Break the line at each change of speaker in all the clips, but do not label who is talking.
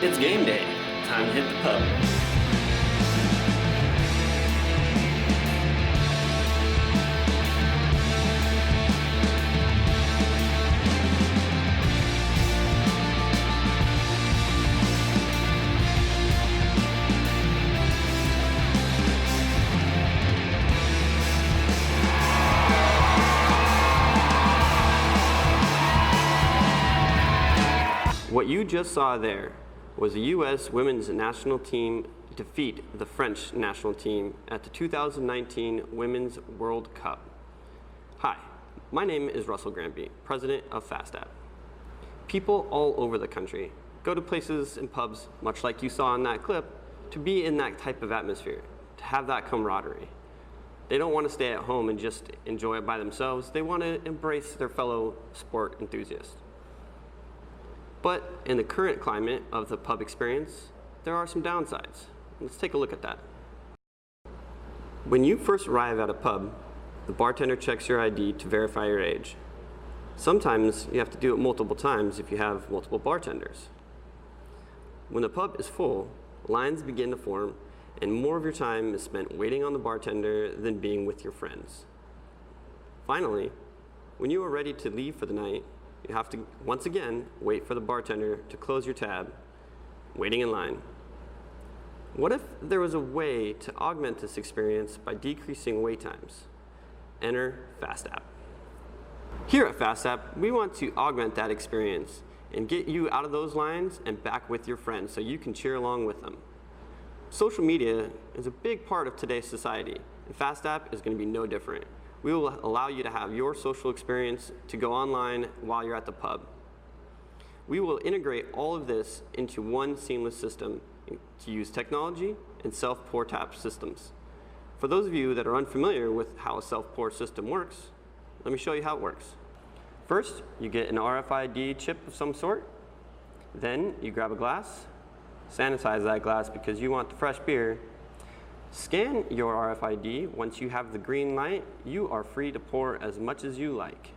It's game day. Time to hit the pub. What you just saw there was the U.S. women's national team defeat the French national team at the 2019 Women's World Cup. Hi, my name is Russell Granby, president of FastApp. People all over the country go to places and pubs, much like you saw in that clip, to be in that type of atmosphere, to have that camaraderie. They don't want to stay at home and just enjoy it by themselves. They want to embrace their fellow sport enthusiasts. But in the current climate of the pub experience, there are some downsides. Let's take a look at that. When you first arrive at a pub, the bartender checks your ID to verify your age. Sometimes you have to do it multiple times if you have multiple bartenders. When the pub is full, lines begin to form, and more of your time is spent waiting on the bartender than being with your friends. Finally, when you are ready to leave for the night, you have to, once again, wait for the bartender to close your tab, waiting in line. What if there was a way to augment this experience by decreasing wait times? Enter FastApp. Here at FastApp, we want to augment that experience and get you out of those lines and back with your friends so you can cheer along with them. Social media is a big part of today's society, and FastApp is going to be no different. We will allow you to have your social experience to go online while you're at the pub. We will integrate all of this into one seamless system to use technology and self-pour tap systems. For those of you that are unfamiliar with how a self-pour system works, let me show you how it works. First, you get an RFID chip of some sort. Then you grab a glass, sanitize that glass because you want the fresh beer. Scan your RFID. Once you have the green light, you are free to pour as much as you like.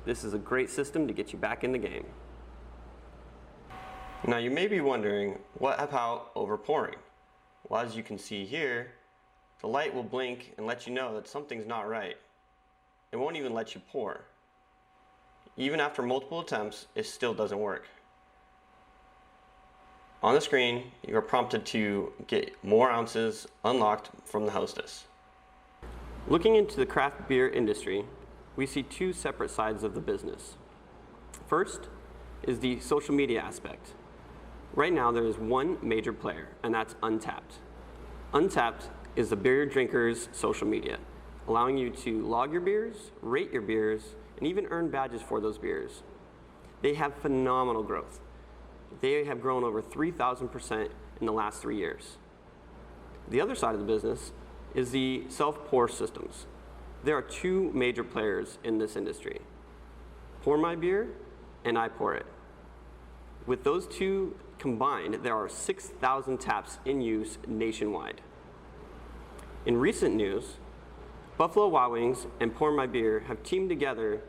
This is a great system to get you back in the game. Now you may be wondering, what about overpouring? Well, as you can see here, the light will blink and let you know that something's not right. It won't even let you pour. Even after multiple attempts, it still doesn't work. On the screen, you are prompted to get more ounces unlocked from the hostess. Looking into the craft beer industry, we see two separate sides of the business. First is the social media aspect. Right now, there is one major player, and that's Untappd. Untappd is the beer drinkers' social media, allowing you to log your beers, rate your beers, and even earn badges for those beers. They have phenomenal growth. They have grown over 3,000% in the last 3 years. The other side of the business is the self-pour systems. There are two major players in this industry: Pour My Beer and I Pour It. With those two combined, there are 6,000 taps in use nationwide. In recent news, Buffalo Wild Wings and Pour My Beer have teamed together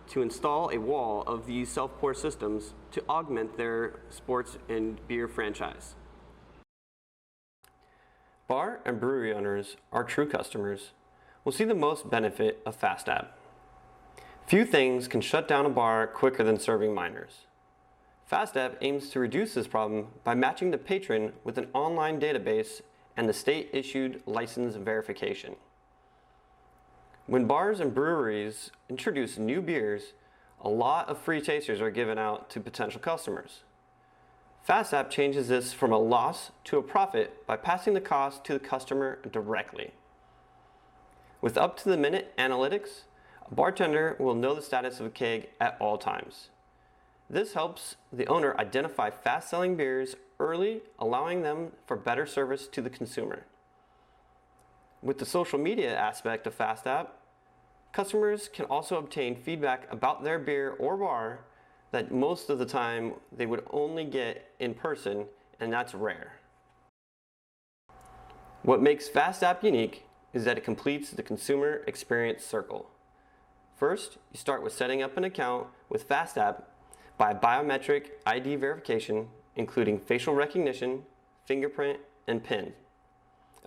to install a wall of these self-pour systems to augment their sports and beer franchise. Bar and brewery owners, our true customers, will see the most benefit of FastApp. Few things can shut down a bar quicker than serving minors. FastApp aims to reduce this problem by matching the patron with an online database and the state-issued license verification. When bars and breweries introduce new beers, a lot of free tasters are given out to potential customers. FastApp changes this from a loss to a profit by passing the cost to the customer directly. With up-to-the-minute analytics, a bartender will know the status of a keg at all times. This helps the owner identify fast-selling beers early, allowing them for better service to the consumer. With the social media aspect of FastApp, customers can also obtain feedback about their beer or bar that most of the time they would only get in person, and that's rare. What makes FastApp unique is that it completes the consumer experience circle. First, you start with setting up an account with FastApp by biometric ID verification including facial recognition, fingerprint, and PIN.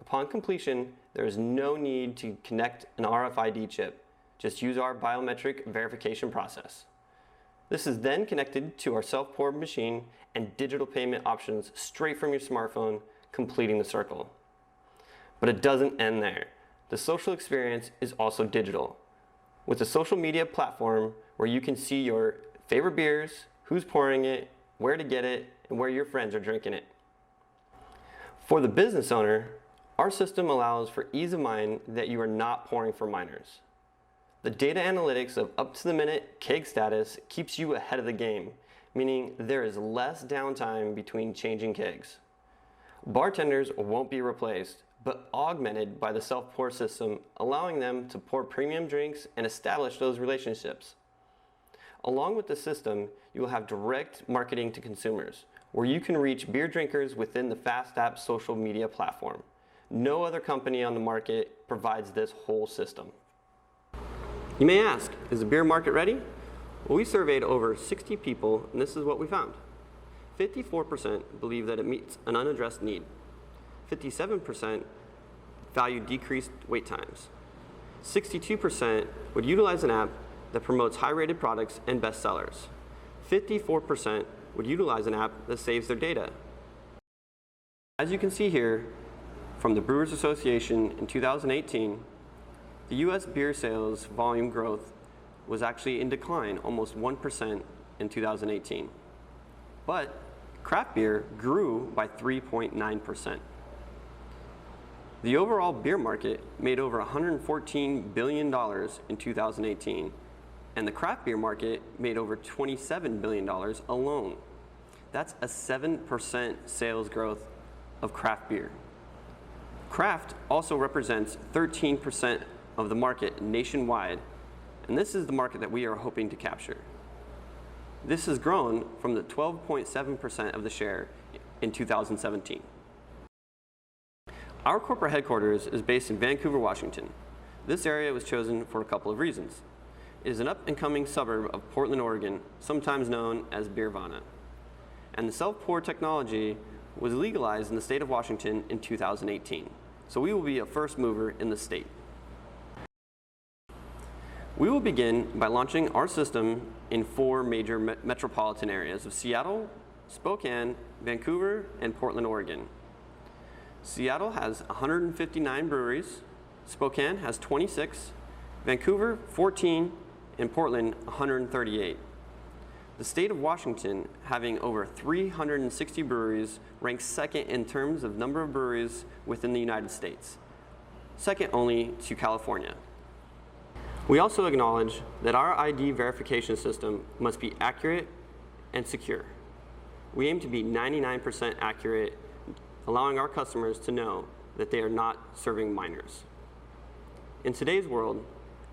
Upon completion, there is no need to connect an RFID chip. Just use our biometric verification process. This is then connected to our self-pour machine and digital payment options straight from your smartphone, completing the circle. But it doesn't end there. The social experience is also digital, with a social media platform where you can see your favorite beers, who's pouring it, where to get it, and where your friends are drinking it. For the business owner, our system allows for ease of mind that you are not pouring for minors. The data analytics of up-to-the-minute keg status keeps you ahead of the game, meaning there is less downtime between changing kegs. Bartenders won't be replaced, but augmented by the self-pour system, allowing them to pour premium drinks and establish those relationships. Along with the system, you will have direct marketing to consumers, where you can reach beer drinkers within the FastApp social media platform. No other company on the market provides this whole system. You may ask, is the beer market ready? Well, we surveyed over 60 people, and this is what we found. 54% believe that it meets an unaddressed need. 57% value decreased wait times. 62% would utilize an app that promotes high-rated products and bestsellers. 54% would utilize an app that saves their data. As you can see here, from the Brewers Association in 2018, the U.S. beer sales volume growth was actually in decline, almost 1% in 2018. But craft beer grew by 3.9%. The overall beer market made over $114 billion in 2018, and the craft beer market made over $27 billion alone. That's a 7% sales growth of craft beer. Craft also represents 13% of the market nationwide, and this is the market that we are hoping to capture. This has grown from the 12.7% of the share in 2017. Our corporate headquarters is based in Vancouver, Washington. This area was chosen for a couple of reasons. It is an up-and-coming suburb of Portland, Oregon, sometimes known as Beervana. And the self-pour technology was legalized in the state of Washington in 2018. So we will be a first mover in the state. We will begin by launching our system in 4 major metropolitan areas of Seattle, Spokane, Vancouver, and Portland, Oregon. Seattle has 159 breweries, Spokane has 26, Vancouver 14, and Portland 138. The state of Washington, having over 360 breweries, ranks second in terms of number of breweries within the United States, second only to California. We also acknowledge that our ID verification system must be accurate and secure. We aim to be 99% accurate, allowing our customers to know that they are not serving minors. In today's world,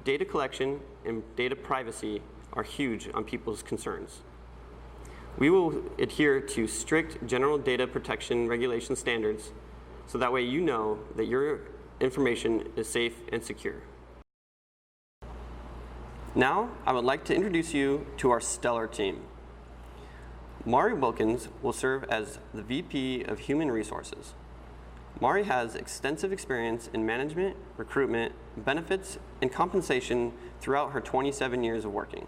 data collection and data privacy are huge on people's concerns. We will adhere to strict general data protection regulation standards so that way you know that your information is safe and secure. Now, I would like to introduce you to our stellar team. Mari Wilkins will serve as the VP of Human Resources. Mari has extensive experience in management, recruitment, benefits, and compensation throughout her 27 years of working.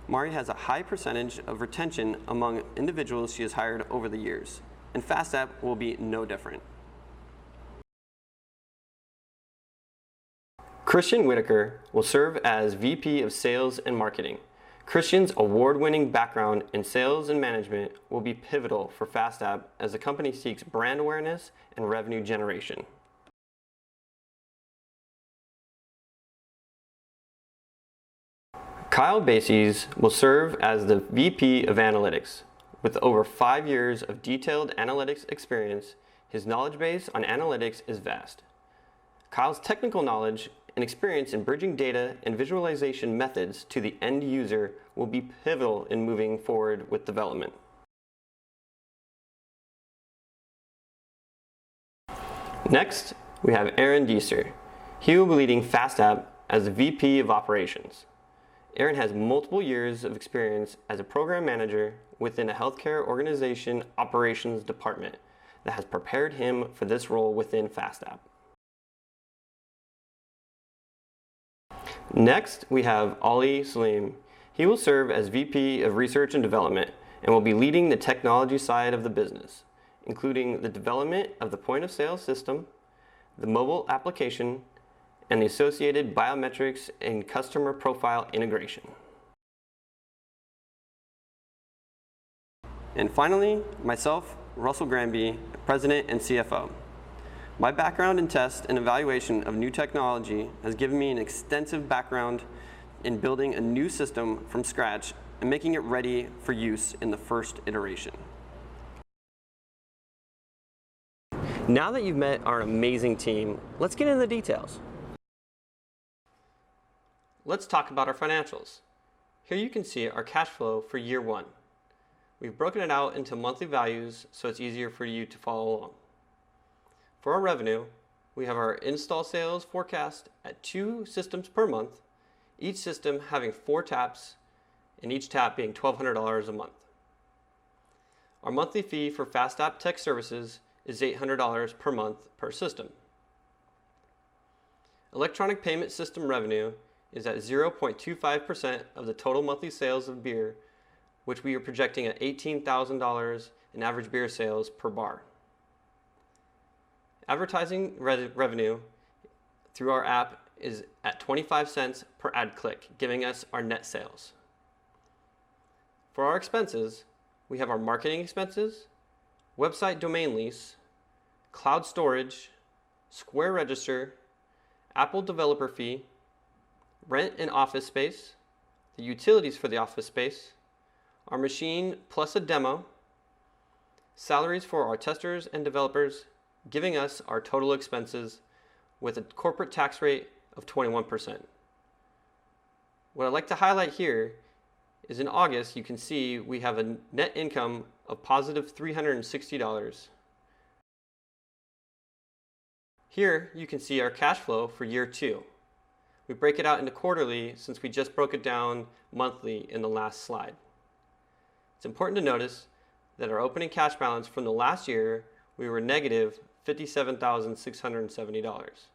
Mari has a high percentage of retention among individuals she has hired over the years, and FastApp will be no different. Christian Whitaker will serve as VP of Sales and Marketing. Christian's award-winning background in sales and management will be pivotal for FastApp as the company seeks brand awareness and revenue generation. Kyle Bases will serve as the VP of Analytics. With over 5 years of detailed analytics experience, his knowledge base on analytics is vast. Kyle's technical knowledge and experience in bridging data and visualization methods to the end user will be pivotal in moving forward with development. Next, we have Aaron Deeser. He will be leading FastApp as the VP of Operations. Aaron has multiple years of experience as a program manager within a healthcare organization operations department that has prepared him for this role within FastApp. Next, we have Ali Salim. He will serve as VP of Research and Development and will be leading the technology side of the business, including the development of the point of sale system, the mobile application, and the associated biometrics and customer profile integration. And finally, myself, Russell Granby, President and CFO. My background in test and evaluation of new technology has given me an extensive background in building a new system from scratch and making it ready for use in the first iteration. Now that you've met our amazing team, let's get into the details. Let's talk about our financials. Here you can see our cash flow for year one. We've broken it out into monthly values so it's easier for you to follow along. For our revenue, we have our install sales forecast at 2 systems per month, each system having 4 taps, and each tap being $1,200 a month. Our monthly fee for FastApp Tech Services is $800 per month per system. Electronic payment system revenue is at 0.25% of the total monthly sales of beer, which we are projecting at $18,000 in average beer sales per bar. Advertising revenue through our app is at 25 cents per ad click, giving us our net sales. For our expenses, we have our marketing expenses, website domain lease, cloud storage, Square Register, Apple developer fee, rent and office space, the utilities for the office space, our machine plus a demo, salaries for our testers and developers, giving us our total expenses with a corporate tax rate of 21%. What I'd like to highlight here is in August, you can see we have a net income of positive $360. Here you can see our cash flow for year 2. We break it out into quarterly since we just broke it down monthly in the last slide. It's important to notice that our opening cash balance from the last year, we were negative $57,670.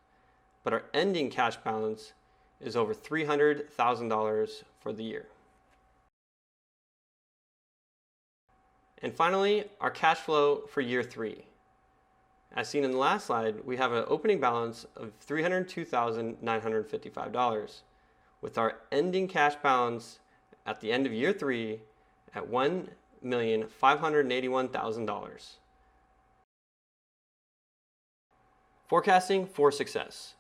But our ending cash balance is over $300,000 for the year. And finally, our cash flow for year 3. As seen in the last slide, we have an opening balance of $302,955, with our ending cash balance at the end of year 3 at $1,581,000. Forecasting for success.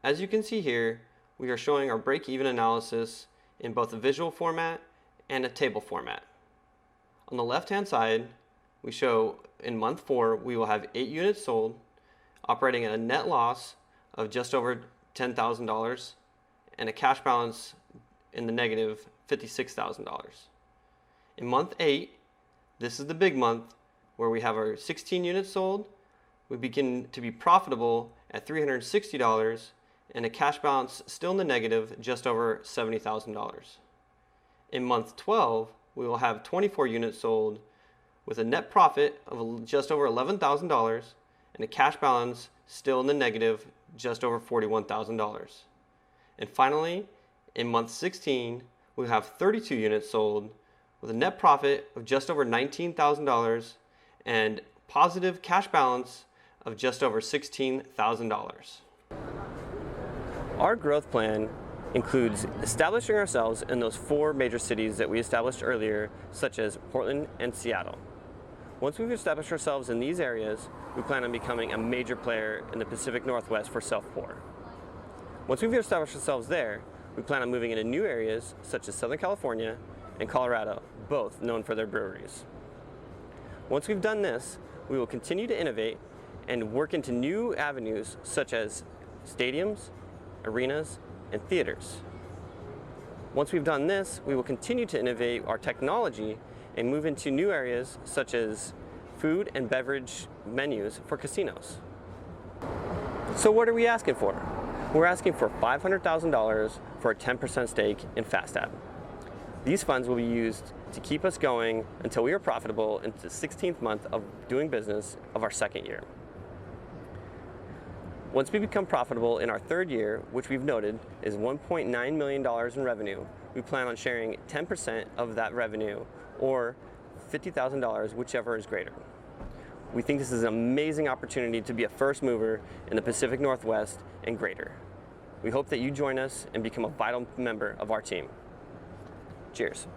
As you can see here, we are showing our break-even analysis in both a visual format and a table format. On the left-hand side, we show in month 4, we will have 8 units sold, operating at a net loss of just over $10,000 and a cash balance in the negative $56,000. In month 8, this is the big month where we have our 16 units sold. We begin to be profitable at $360 and a cash balance still in the negative, just over $70,000. In month 12, we will have 24 units sold with a net profit of just over $11,000 and a cash balance still in the negative, just over $41,000. And finally, in month 16, we'll have 32 units sold with a net profit of just over $19,000 and positive cash balance of just over $16,000. Our growth plan includes establishing ourselves in those 4 major cities that we established earlier, such as Portland and Seattle. Once we've established ourselves in these areas, we plan on becoming a major player in the Pacific Northwest for self-pour. Once we've established ourselves there, we plan on moving into new areas such as Southern California and Colorado, both known for their breweries. Once we've done this, we will continue to innovate and work into new avenues such as stadiums, arenas, and theaters. Once we've done this, we will continue to innovate our technology and move into new areas such as food and beverage menus for casinos. So what are we asking for? We're asking for $500,000 for a 10% stake in FastApp. These funds will be used to keep us going until we are profitable into the 16th month of doing business of our second year. Once we become profitable in our third year, which we've noted is $1.9 million in revenue, we plan on sharing 10% of that revenue, or $50,000, whichever is greater. We think this is an amazing opportunity to be a first mover in the Pacific Northwest and greater. We hope that you join us and become a vital member of our team. Cheers.